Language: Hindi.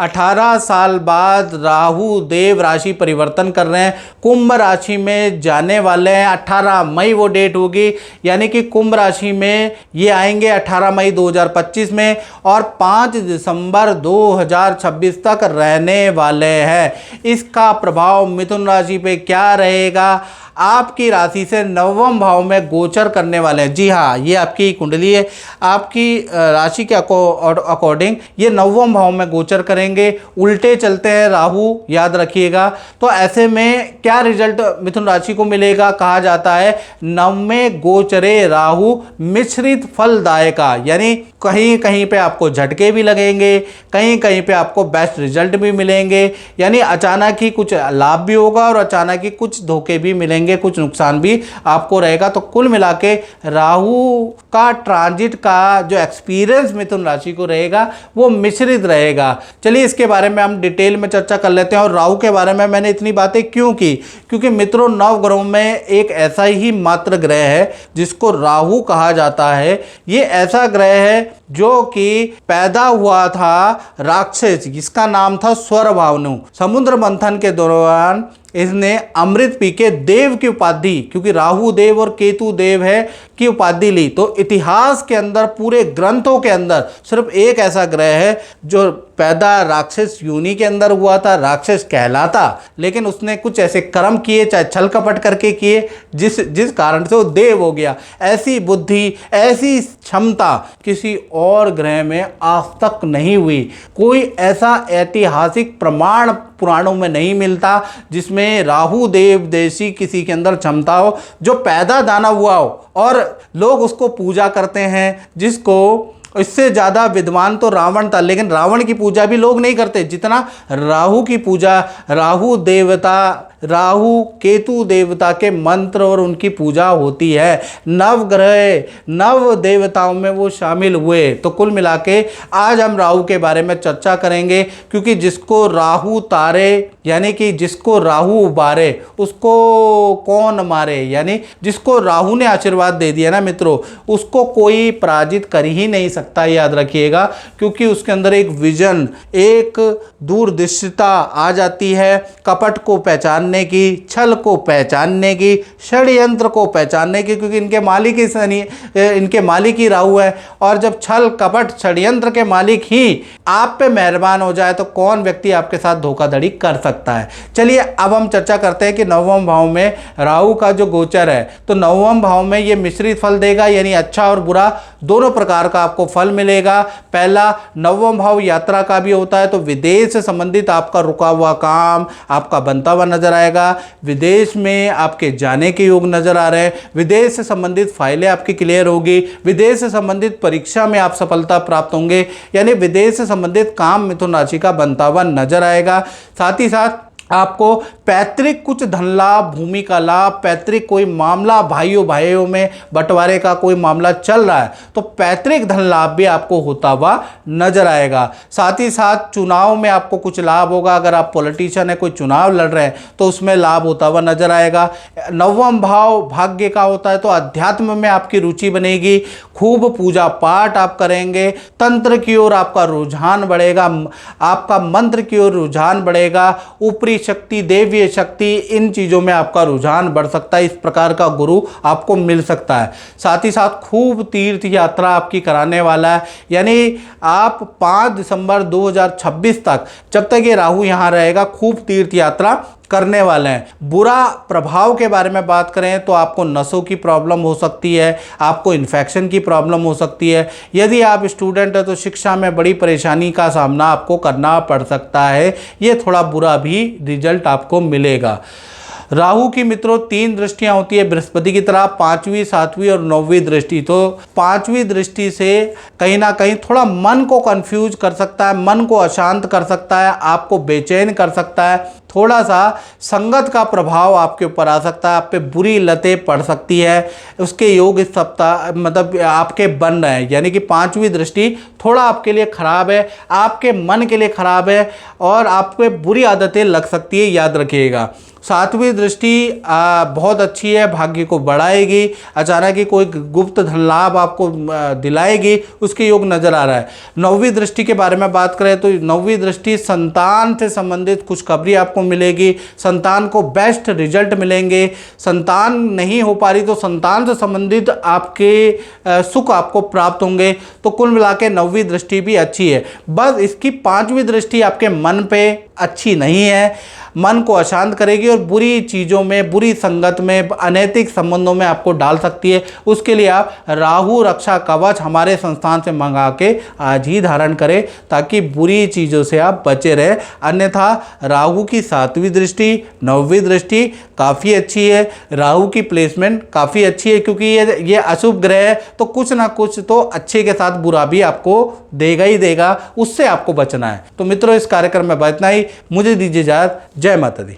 18 साल बाद राहु देव राशि परिवर्तन कर रहे हैं, कुंभ राशि में जाने वाले हैं। 18 मई वो डेट होगी, यानी कि कुंभ राशि में ये आएंगे 18 मई 2025 में और 5 दिसंबर 2026 तक रहने वाले हैं। इसका प्रभाव मिथुन राशि पे क्या रहेगा? आपकी राशि से नवम भाव में गोचर करने वाले हैं। जी हाँ, ये आपकी कुंडली है, आपकी राशि के अकॉर्डिंग ये नवम भाव में गोचर करेंगे। उल्टे चलते हैं राहु, याद रखिएगा। तो ऐसे में क्या रिजल्ट मिथुन राशि को मिलेगा? कहा जाता है नवमें गोचरे राहु मिश्रित फलदायका, यानी कहीं कहीं पे आपको झटके भी लगेंगे, कहीं कहीं पे आपको बेस्ट रिजल्ट भी मिलेंगे, यानी अचानक ही कुछ लाभ भी होगा और अचानक ही कुछ धोखे भी मिलेंगे, कुछ नुकसान भी आपको रहेगा। तो कुल मिला के राहु का ट्रांजिट का जो एक्सपीरियंस मिथुन राशि को रहेगा वो मिश्रित रहेगा। चलिए इसके बारे में हम डिटेल में चर्चा कर लेते हैं। और राहु के बारे में मैंने इतनी बातें क्यों की? क्योंकि मित्रों, नव ग्रहों में एक ऐसा ही मात्र ग्रह है जिसको राहु कहा जाता है। ये ऐसा ग्रह है जो कि पैदा हुआ था राक्षस, जिसका नाम था स्वरभानु। समुद्र मंथन के दौरान इसने अमृत पी के देव की उपाधि, क्योंकि राहु देव और केतु देव है, की उपाधि ली। तो इतिहास के अंदर, पूरे ग्रंथों के अंदर सिर्फ एक ऐसा ग्रह है जो पैदा राक्षस योनि के अंदर हुआ था, राक्षस कहलाता, लेकिन उसने कुछ ऐसे कर्म किए, चाहे छल कपट करके किए, जिस कारण से वो देव हो गया। ऐसी बुद्धि, ऐसी क्षमता किसी और ग्रह में आज तक नहीं हुई। कोई ऐसा ऐतिहासिक प्रमाण पुराणों में नहीं मिलता जिसमें राहु देव जैसी किसी के अंदर क्षमता हो, जो पैदा दाना हुआ हो और लोग उसको पूजा करते हैं। जिसको इससे ज़्यादा विद्वान तो रावण था, लेकिन रावण की पूजा भी लोग नहीं करते जितना राहु की पूजा। राहु देवता, राहु केतु देवता के मंत्र और उनकी पूजा होती है। नव ग्रह, नव देवताओं में वो शामिल हुए। तो कुल मिला के आज हम राहु के बारे में चर्चा करेंगे, क्योंकि जिसको राहु तारे, यानी कि जिसको राहु उबारे उसको कौन मारे, यानी जिसको राहु ने आशीर्वाद दे दिया ना मित्रों, उसको कोई पराजित कर ही नहीं सकता, याद रखिएगा। क्योंकि उसके अंदर एक विजन, एक दूरदृष्टिता आ जाती है, कपट को पहचानने की, छल को पहचानने की, षड्यंत्र को पहचानने की, क्योंकि इनके मालिक ही शनि, इनके मालिक ही राहु है। और जब छल कपट षड्यंत्र के मालिक ही आप पे मेहरबान हो जाए तो कौन व्यक्ति आपके साथ धोखाधड़ी कर सकता है। चलिए अब हम चर्चा करते हैं कि नवम भाव में राहु का जो गोचर है, तो नवम भाव में ये मिश्रित फल देगा, यानी अच्छा और बुरा दोनों प्रकार का आपको फल मिलेगा। पहला, नवम भाव यात्रा का भी होता है, तो विदेश से संबंधित आपका रुका हुआ काम आपका बनता हुआ नजर आएगा। विदेश में आपके जाने के योग नजर आ रहे हैं, विदेश से संबंधित फाइलें आपकी क्लियर होगी, विदेश से संबंधित परीक्षा में आप सफलता प्राप्त होंगे, यानी विदेश से संबंधित काम मिथुन राशि का बनता हुआ नजर आएगा। साथ ही साथ आपको पैतृक कुछ धन लाभ, भूमि का लाभ, पैतृक कोई मामला, भाइयों में बंटवारे का कोई मामला चल रहा है तो पैतृक धन लाभ भी आपको होता हुआ नजर आएगा। साथ ही साथ चुनाव में आपको कुछ लाभ होगा। अगर आप पॉलिटिशियन है, कोई चुनाव लड़ रहे हैं तो उसमें लाभ होता हुआ नजर आएगा। नवम भाव भाग्य का होता है, तो अध्यात्म में आपकी रुचि बनेगी, खूब पूजा पाठ आप करेंगे, तंत्र की ओर आपका रुझान बढ़ेगा, आपका मंत्र की ओर रुझान बढ़ेगा, ऊपरी शक्ति, देवीय शक्ति, इन चीजों में आपका रुझान बढ़ सकता है। इस प्रकार का गुरु आपको मिल सकता है। साथ ही साथ खूब तीर्थ यात्रा आपकी कराने वाला है, यानी आप 5 दिसंबर 2026 तक, जब तक ये राहु यहां रहेगा, खूब तीर्थ यात्रा करने वाले हैं। बुरा प्रभाव के बारे में बात करें तो आपको नसों की प्रॉब्लम हो सकती है, आपको इन्फेक्शन की प्रॉब्लम हो सकती है। यदि आप स्टूडेंट है तो शिक्षा में बड़ी परेशानी का सामना आपको करना पड़ सकता है। ये थोड़ा बुरा भी रिजल्ट आपको मिलेगा। राहु की मित्रों 3 दृष्टियां होती है बृहस्पति की तरह, 5वीं, 7वीं और 9वीं दृष्टि। तो 5वीं दृष्टि से कहीं ना कहीं थोड़ा मन को कंफ्यूज कर सकता है, मन को अशांत कर सकता है, आपको बेचैन कर सकता है, थोड़ा सा संगत का प्रभाव आपके ऊपर आ सकता है, आप पे बुरी लतें पड़ सकती है। उसके योग इस सप्ताह मतलब आपके बन रहे हैं, यानी कि 5वीं दृष्टि थोड़ा आपके लिए खराब है, आपके मन के लिए खराब है और आप पे बुरी आदतें लग सकती है, याद रखिएगा। सातवीं दृष्टि बहुत अच्छी है, भाग्य को बढ़ाएगी, अचानक ही कोई गुप्त धन लाभ आपको दिलाएगी, उसके योग नजर आ रहा है। नौवीं दृष्टि के बारे में बात करें तो नौवीं दृष्टि संतान से संबंधित खुशखबरी आपको मिलेगी, संतान को बेस्ट रिजल्ट मिलेंगे। संतान नहीं हो पा रही तो संतान से संबंधित आपके सुख आपको प्राप्त होंगे। तो कुल मिला के नौवीं दृष्टि भी अच्छी है। बस इसकी पांचवी दृष्टि आपके मन पे अच्छी नहीं है, मन को अशांत करेगी और बुरी चीज़ों में, बुरी संगत में, अनैतिक संबंधों में आपको डाल सकती है। उसके लिए आप राहु रक्षा कवच हमारे संस्थान से मंगा के आज ही धारण करें ताकि बुरी चीज़ों से आप बचे रहें। अन्यथा राहु की सातवीं दृष्टि, नौवीं दृष्टि काफ़ी अच्छी है, राहु की प्लेसमेंट काफ़ी अच्छी है क्योंकि ये अशुभ ग्रह है, तो कुछ ना कुछ तो अच्छे के साथ बुरा भी आपको देगा ही देगा, उससे आपको बचना है। तो मित्रों, इस कार्यक्रम में इतना ही। मुझे दीजिए इजाज़त। जय माता दी।